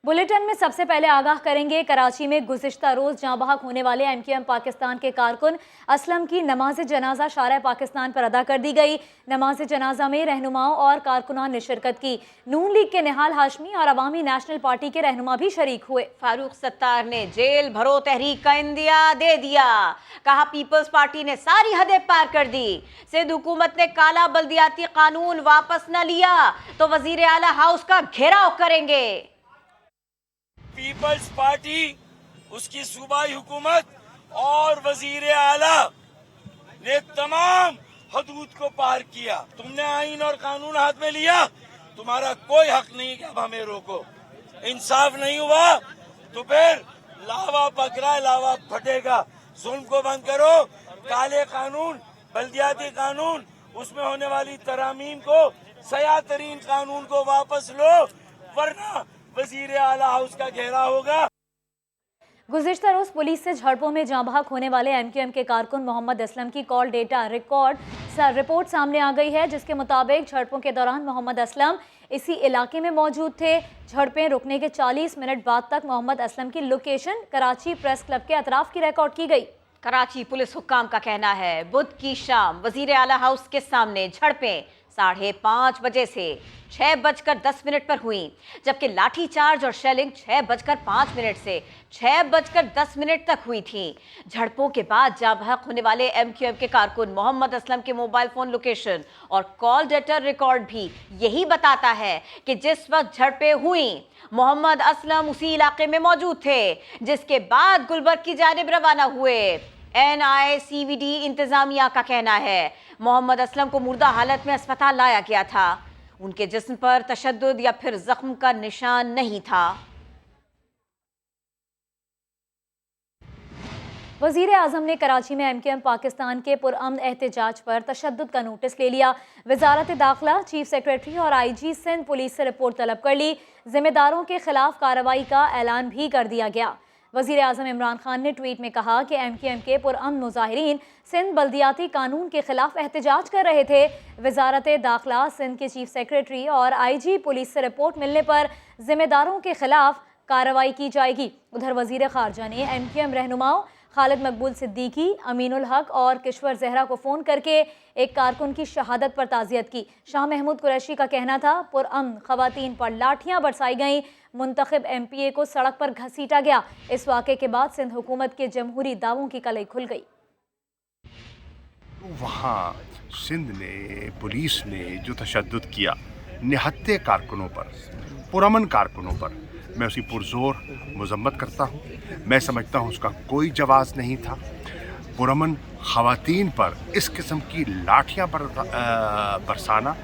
Bulletin में सबसे पहले आगाह करेंगे। कराची में गुज़िश्ता रोज जाँ बहक होने वाले एमक्यूएम पाकिस्तान के कारकुन असलम की नमाज जनाजा शारा पाकिस्तान पर अदा कर दी गई। नमाज जनाजा में रहनुमाओं और कारकुनान ने शिरकत की। नून लीग के निहाल हाशमी और अवामी नेशनल पार्टी के रहनुमा भी शरीक हुए। फारूक सत्तार ने जेल भरो तहरीक का इंदिया दे दिया। कहा पीपल्स पार्टी ने सारी हदें पार कर दी। सिंध हुकूमत ने काला बल्दियाती कानून वापस न लिया तो वजीर आला हाउस का घेराव करेंगे। पीपल्स पार्टी, उसकी सूबाई हुकूमत और वजीर आला ने तमाम हदूद को पार किया। तुमने आईन और कानून हाथ में लिया, तुम्हारा कोई हक नहीं कि अब हमें रोको। इंसाफ नहीं हुआ तो फिर लावा पकड़ा लावा फटेगा। जुल्म को बंद करो। काले कानून, बल्दियाती कानून, उसमें होने वाली तरामीम को, सया तरीन कानून को वापस लो, वरना वजीर आला हाउस का घेरा होगा। गुज़िश्ता रोज पुलिस से झड़पों में जाँ बहक होने वाले एमक्यूएम के कारकुन मोहम्मद असलम की कॉल डेटा रिपोर्ट सामने आ गई है, जिसके मुताबिक झड़पों के दौरान मोहम्मद असलम इसी इलाके में मौजूद थे। झड़पें रुकने के 40 मिनट बाद तक मोहम्मद असलम की लोकेशन कराची प्रेस क्लब के अतराफ की रिकॉर्ड की गई। कराची पुलिस हुक्काम का कहना है बुध की शाम वजीर आला हाउस के सामने झड़पें 5:30 बजे से 6:10 पर हुई, जबकि लाठीचार्ज और शेलिंग 6:05 से 6:10 तक हुई थी। झड़पों के बाद जाँ बहक होने वाले एमक्यूएम के कारकुन मोहम्मद असलम के मोबाइल फोन लोकेशन और कॉल डेटा रिकॉर्ड भी यही बताता है कि जिस वक्त झड़पें हुई मोहम्मद असलम उसी इलाके में मौजूद थे, जिसके बाद गुलबर्ग की जानिब रवाना हुए। NICVD इंतजामिया का कहना है मोहम्मद असलम को मुर्दा हालत में अस्पताल लाया गया था। उनके जिस्म पर तशद्दुद या फिर जख्म का निशान नहीं था। वज़ीर आज़म ने कराची में एमक्यूएम पाकिस्तान के पुरअमन एहतजाज पर तशद्दुद का नोटिस ले लिया। वजारत दाखिला, चीफ सेक्रेटरी और IG सिंध पुलिस से रिपोर्ट तलब कर ली। जिम्मेदारों के खिलाफ कार्रवाई का ऐलान भी कर दिया गया। वज़ीर आज़म इमरान खान ने ट्वीट में कहा कि एमक्यूएम के पुरअमन मुजाहिरीन सिंध बल्दियाती कानून के खिलाफ एहतजाज कर रहे थे। वजारत दाखिला, सिंध के चीफ सेक्रेटरी और IG पुलिस से रिपोर्ट मिलने पर जिम्मेदारों के खिलाफ कार्रवाई की जाएगी। उधर वज़ीर ख़ारजा ने एमक्यूएम रहनुमाओं खालिद मकबूल सिद्दीकी, अमीनुल हक और किश्वर ज़हरा को फ़ोन करके एक कारकुन की शहादत पर ताज़ियत की। शाह महमूद कुरैशी का कहना था पुरअमन ख़वातीन पर लाठियाँ बरसाई गईं, मुंतखब MPA को सड़क पर घसीटा गया। इस वाक़े के बाद सिंध हुकूमत के जमहूरी दावों की कलई खुल गई। वहाँ सिंध ने, पुलिस ने जो तशद्दुद किया निहत्ते कारकुनों पर, पुरअमन कारकुनों पर, मैं उसी पुरजोर मजम्मत करता हूँ। मैं समझता हूँ उसका कोई जवाज़ नहीं था। पुरअमन ख़वातीन पर इस किस्म की लाठियाँ बरसाना,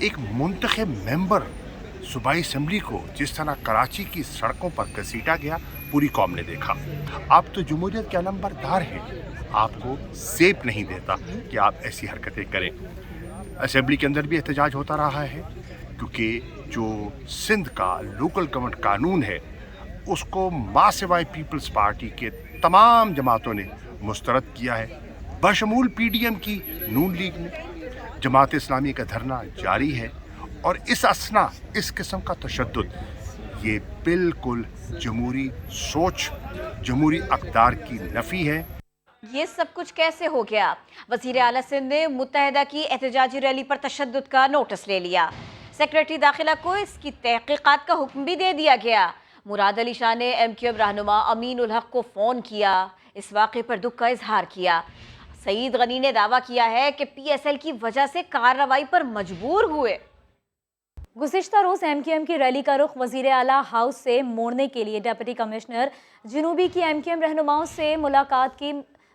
एक मुंतखब मेंबर सूबाई असम्बली को जिस तरह कराची की सड़कों पर घसीटा गया, पूरी कौम ने देखा। आप तो जमहूरियत के अलंबरदार हैं, आपको सेब नहीं देता कि आप ऐसी हरकतें करें। असम्बली के अंदर भी एहतजाज होता रहा है, क्योंकि जो सिंध का लोकल गवर्नमेंट कानून है उसको मासिवाई पीपल्स पार्टी के तमाम जमातों ने मुस्तरद किया है, बशमूल PDM की नून लीग ने। जमात इस्लामी का धरना जारी है और इस असना इस किस्म का तशद्दुद ये बिल्कुल जमहूरी सोच, जमहूरी अक़दार की नफ़ी है। ये सब कुछ कैसे हो गया? वज़ीर आला सिंध ने मुत्तहिदा की एहतजाजी रैली पर तशद्दुद का नोटिस ले लिया। सेक्रेटरी दाखिला को इसकी तहकीकात का हुक्म भी दे दिया गया। मुराद अली शाह ने एमक्यूएम रहनुमा अमीन उल हक को फ़ोन किया, इस वाक़े पर दुख का इजहार किया। सईद गनी ने दावा किया है कि PSL की वजह से कार्रवाई पर मजबूर हुए। गुज़िश्ता रोज़ एमक्यूएम की रैली का रुख वज़ीर आला हाउस से मोड़ने के लिए डिप्टी कमिश्नर जनूबी की एमक्यूएम रहनुमाओं से मुलाकात की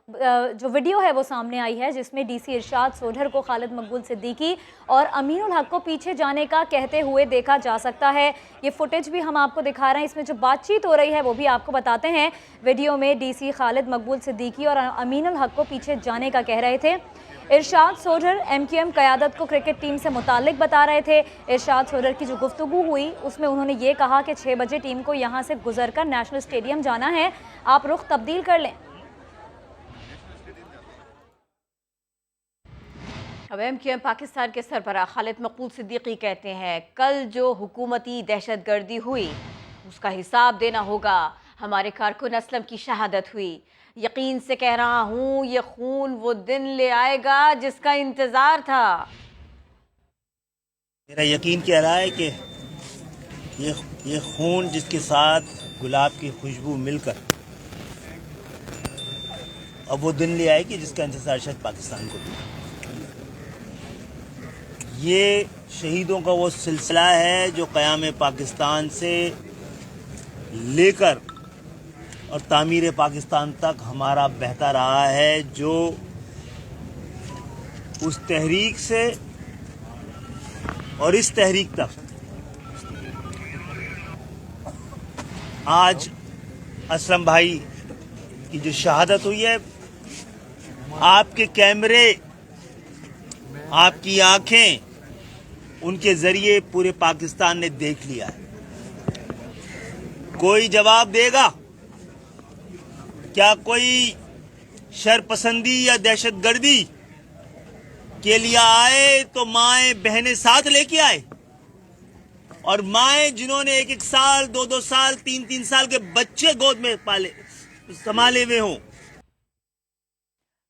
जो वीडियो है वो सामने आई है, जिसमें DC इरशाद सोढर को खालिद मकबूल सिद्दीकी और अमीनुल हक को पीछे जाने का कहते हुए देखा जा सकता है। ये फुटेज भी हम आपको दिखा रहे हैं, इसमें जो बातचीत हो रही है वो भी आपको बताते हैं। वीडियो में DC खालिद मकबूल सिद्दीकी और अमीनुल हक को पीछे जाने का कह रहे थे। इरशाद सोढर एमक्यूएम क़यादत को क्रिकेट टीम से मुताल्लिक बता रहे थे। इरशाद सोढर की जो गुफ्तगू हुई उसमें उन्होंने ये कहा कि 6 बजे टीम को यहाँ से गुजर कर नेशनल स्टेडियम जाना है, आप रुख तब्दील कर लें। अब एमक्यूएम पाकिस्तान के सरबराह खालिद मकबूल सिद्दीकी कहते हैं कल जो हुकूमती दहशतगर्दी हुई उसका हिसाब देना होगा। हमारे कारकुन असलम की शहादत हुई। यकीन से कह रहा हूं, ये खून वो दिन ले आएगा जिसका इंतजार था। मेरा यकीन कह रहा है कि ये खून जिसके साथ गुलाब की खुशबू मिलकर अब वो दिन ले आएगी जिसका इंतजार शायद पाकिस्तान को भी। ये शहीदों का वो सिलसिला है जो क़याम पाकिस्तान से लेकर और तामीर पाकिस्तान तक हमारा बहता रहा है, जो उस तहरीक से और इस तहरीक तक आज असलम भाई की जो शहादत हुई है, आपके कैमरे, आपकी आंखें, उनके जरिए पूरे पाकिस्तान ने देख लिया है। कोई जवाब देगा? क्या कोई शरपसंदी या दहशतगर्दी के लिए आए तो माएँ बहनें साथ लेके आए, और माएँ जिन्होंने 1-1 साल, 2-2 साल, 3-3 साल के बच्चे गोद में संभाले हुए हों।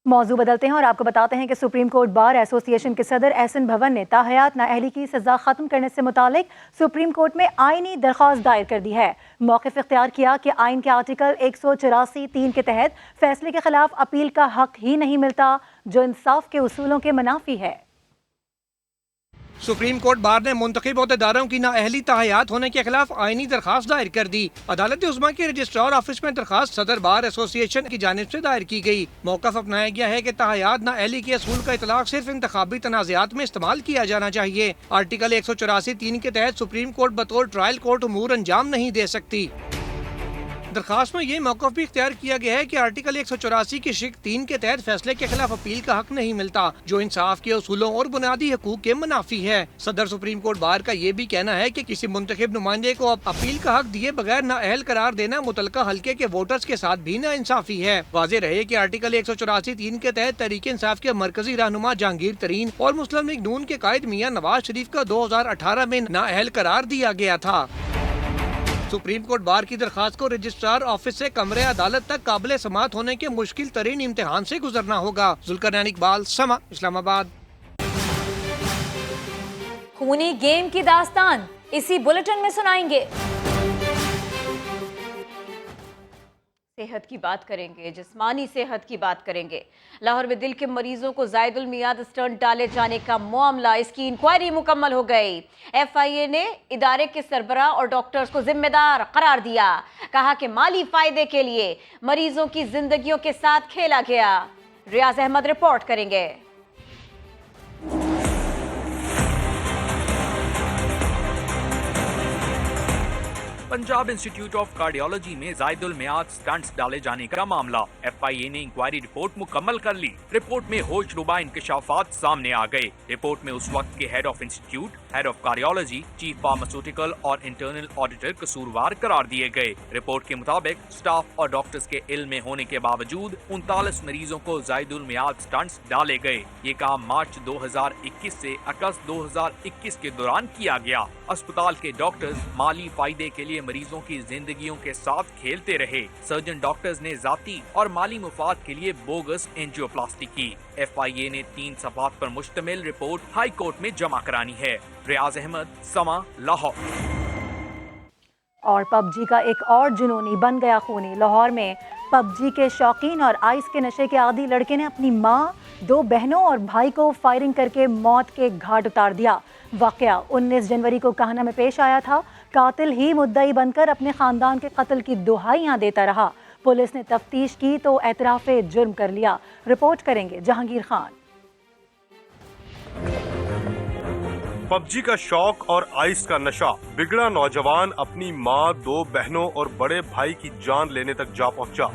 मौजू बदलते हैं और आपको बताते हैं कि सुप्रीम कोर्ट बार एसोसिएशन के सदर एहसन भवन ने ताहयात नाअहली की सजा खत्म करने से मुतालिक सुप्रीम कोर्ट में आईनी दरख्वास्त दायर कर दी है। मौक़िफ़ इख्तियार किया कि आइन के आर्टिकल 184(3) के तहत फैसले के खिलाफ अपील का हक ही नहीं मिलता, जो इंसाफ के उसूलों के मुनाफी है। सुप्रीम कोर्ट बार ने मुंतखब अहदेदारों की नाअहली ताहयात होने के खिलाफ आईनी दरखास्त दायर कर दी। अदालत उस्मा के रजिस्ट्रार ऑफिस में दरखास्त सदर बार एसोसिएशन की जानिब से दायर की गई। मौक़िफ़ अपनाया गया है कि ताहयात नाअहली के असूल का इतलाक सिर्फ इंतखाबी तनाज़ात में इस्तेमाल किया जाना चाहिए। आर्टिकल 184(3) के तहत सुप्रीम कोर्ट बतौर ट्रायल कोर्ट उमूर अंजाम नहीं दे सकती। दरखास्त में ये मौक़िफ़ भी इख्तियार किया गया है कि आर्टिकल 184 की शिक 3 के तहत फैसले के खिलाफ अपील का हक नहीं मिलता, जो इंसाफ के उसूलों और बुनियादी हकूक के मुनाफी है। सदर सुप्रीम कोर्ट बार का ये भी कहना है कि किसी मुंतखब नुमाइंदे को अपील का हक दिए बगैर नाअहल करार देना मुतलका हल्के के वोटर्स के साथ भी नाइंसाफी है। वाज़ेह रहे कि आर्टिकल 184(3) के तहत तहरीक इंसाफ के मरकजी रहनुमा जहांगीर तरीन और मुस्लिम लीग नून के कायद मियां नवाज शरीफ का 2018 में नाअहल करार दिया गया था। सुप्रीम कोर्ट बार की दरखास्त को रजिस्ट्रार ऑफिस से कमरे अदालत तक काबिल समात होने के मुश्किल तरीन इम्तिहान से गुजरना होगा। जुल्करनैन इकबाल, समा, इस्लामाबाद। खूनी गेम की दास्तान इसी बुलेटिन में सुनाएंगे। सेहत की बात करेंगे, जिस्मानी सेहत की बात करेंगे। लाहौर में दिल के मरीजों को जायदुल मियाद स्टंट डाले जाने का मामला, इसकी इंक्वायरी मुकम्मल हो गई। FIA ने इदारे के सरबराह और डॉक्टर्स को जिम्मेदार करार दिया। कहा कि माली फायदे के लिए मरीजों की जिंदगियों के साथ खेला गया। रियाज अहमद रिपोर्ट करेंगे। पंजाब इंस्टीट्यूट ऑफ कार्डियोलॉजी में जायदुल मियाद स्टंट्स डाले जाने का मामला। FIA ने इंक्वायरी रिपोर्ट मुकम्मल कर ली। रिपोर्ट में होशरुबा इंकशाफात सामने आ गए। रिपोर्ट में उस वक्त के head of institute, head of cardiology, chief pharmaceutical और इंटरनल ऑडिटर कसूरवार करार दिए गए। रिपोर्ट के मुताबिक स्टाफ और डॉक्टर्स के इल्म में होने के बावजूद 39 मरीजों को जायदुल मियाद स्टंट्स डाले गए। ये काम मार्च 2021 से अगस्त 2021 के दौरान किया गया। अस्पताल के डॉक्टर्स माली फायदे के लिए मरीजों की जिंदगियों के साथ खेलते रहे। सर्जन डॉक्टर्स ने जाती और माली मुफाद के लिए बोगस एंजियोप्लास्टी की। FIA ने 3 सफ़ात पर मुश्तमिल रिपोर्ट हाई कोर्ट में जमा करानी है। रियाज अहमद, समा, लाहौर। और पबजी का एक और जुनूनी बन गया खूनी। लाहौर में पबजी के शौकीन और आइस के नशे के आदी लड़के ने अपनी माँ, 2 बहनों और भाई को फायरिंग करके मौत के घाट उतार दिया। वाकया 19 जनवरी को काहना में पेश आया था। कातिल ही मुद्दई बनकर अपने खानदान के कत्ल की दुहाइयां देता रहा। पुलिस ने तफ्तीश की तो एतराफ़े जुर्म कर लिया। रिपोर्ट करेंगे जहांगीर खान। पबजी का शौक और आइस का नशा, बिगड़ा नौजवान अपनी माँ, 2 बहनों और बड़े भाई की जान लेने तक जा पहुंचा।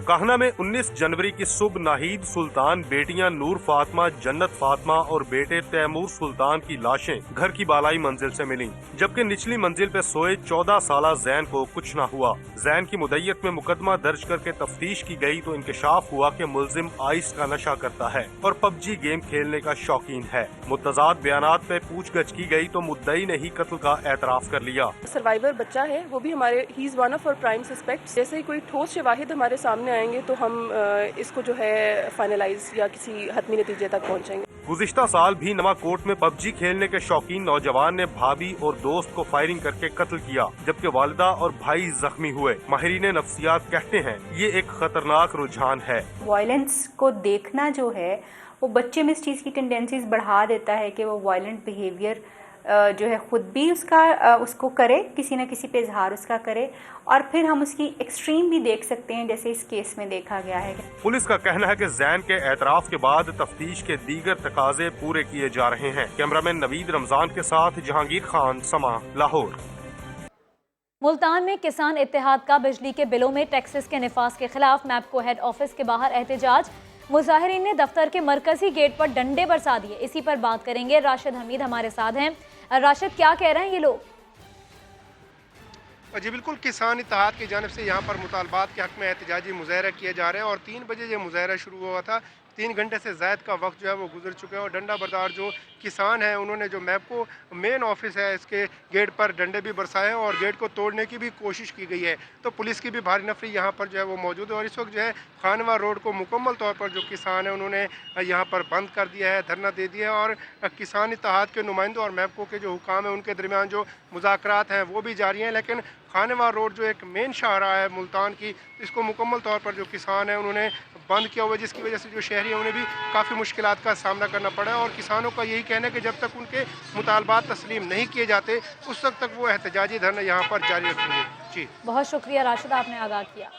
काहना में 19 जनवरी की सुबह नाहिद सुल्तान, बेटियां नूर फातिमा, जन्नत फातिमा और बेटे तैमूर सुल्तान की लाशें घर की बालाई मंजिल से मिलीं, जबकि निचली मंजिल पे सोए 14 साला जैन को कुछ न हुआ। जैन की मुद्दईयत में मुकदमा दर्ज करके तफ्तीश की गई तो इंकशाफ हुआ कि मुलजिम आइस का नशा करता है और पबजी गेम खेलने का शौकीन है। मुतज़ाद बयानात पे पूछगछ की गई तो मुद्दई ने ही कत्ल का एतराफ कर लिया। सर्वाइवर बच्चा है, वो भी हमारे ही is one of our prime suspect. जैसे ही कोई ठोस शवाहिद हमारे सामने आएंगे तो हम इसको जो है फाइनलाइज या किसी हतमी नतीजे तक पहुंचेंगे। गुज़िश्ता साल भी नवाकोट में पबजी खेलने के शौकीन नौजवान ने भाभी और दोस्त को फायरिंग करके कत्ल किया, जबकि वालिदा और भाई जख्मी हुए। माहिरीन नफ्सियात कहते हैं ये एक खतरनाक रुझान है। वायलेंस को देखना जो है वो बच्चे में इस चीज़ की टेंडेंसीज बढ़ा देता है कि वो वायलेंट बिहेवियर जो है खुद भी उसको करे, किसी न किसी पे इजहार उसका करे, और फिर हम उसकी एक्सट्रीम भी देख सकते हैं जैसे इस केस में देखा गया है। पुलिस का कहना है कि जैन के एतराफ के बाद तफ्तीश के दीगर तकाजे पूरे किए जा रहे हैं। कैमरामैन नवीद रमजान के साथ जहांगीर खान, समा, लाहौर। मुल्तान में किसान इत्तेहाद का बिजली के बिलों में टैक्सेस के निफास के खिलाफ मैपको हेड ऑफिस के बाहर एहतजाज। मुजाहिरीन ने दफ्तर के मरकजी गेट पर डंडे बरसा दिए। इसी पर बात करेंगे, राशिद हमीद हमारे साथ हैं। राशिद, क्या कह रहे हैं ये लोग? जी बिल्कुल, किसान इत्तेहाद की जानिब से यहाँ पर मुतालबात के हक़ में एहतजाजी मुजाहरा किया जा रहा है और 3 बजे ये मुजाहरा शुरू हुआ था। 3 घंटे से ज़ायद का वक्त जो है वो गुजर चुका है और डंडा बरदार जो किसान हैं उन्होंने जो मैपको मेन ऑफिस है इसके गेट पर डंडे भी बरसाए और गेट को तोड़ने की भी कोशिश की गई है। तो पुलिस की भी भारी नफरी यहाँ पर जो है वो मौजूद है और इस वक्त जो है खानवा रोड को मुकम्मल तौर पर जो किसान है उन्होंने यहाँ पर बंद कर दिया है, धरना दे दिया है और किसान इत्तेहाद के नुमाइंदों और मैपको के जो हुकाम है उनके दरमियान जो मुज़ाकरात हैं वो भी जारी हैं। लेकिन खानवा रोड जो एक मेन शाहराह है मुल्तान की, इसको मुकम्मल तौर पर जो किसान है उन्होंने बंद किया हुआ है, जिसकी वजह से जो शहरी है उन्हें भी काफ़ी मुश्किलात का सामना करना पड़ा है। और किसानों का यही कहना है कि जब तक उनके मुतालबात तस्लीम नहीं किए जाते उस वक्त तक वो एहतजाजी धरना यहाँ पर जारी रखेंगे। जी, बहुत शुक्रिया राशिद, आपने आगाह किया।